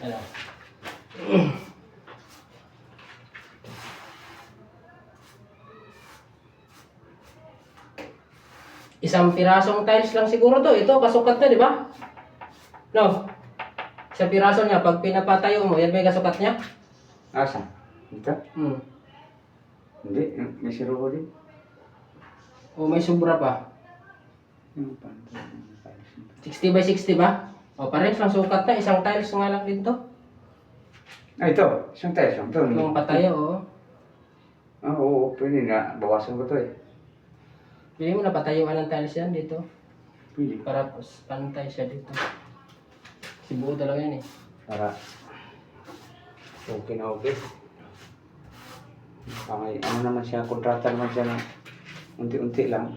Ano? Isang pirasong tiles lang siguro to. Ito, kasukat na, di ba? No? Isang piraso niya, pag pinapatayo mo, yan ba yung kasukat niya? Asa? Ito? Hmm. Hindi, may siruho din. O may sobra pa. Yung panto. 60 by 60 ba? O parehas lang sukat na. Isang tiles nga lang din to. Ah, ito. Isang tayo. Ito. Yung patayo, o. Ah, oo. Pwede na. Bawasan ko to eh. Pili mo na patayuan ng tiles yan dito. Pwede. Para pantay siya dito. Sibuo talaga yan eh. Para okay na okay. Ano naman siya, kontrata naman siya na unti-unti lang.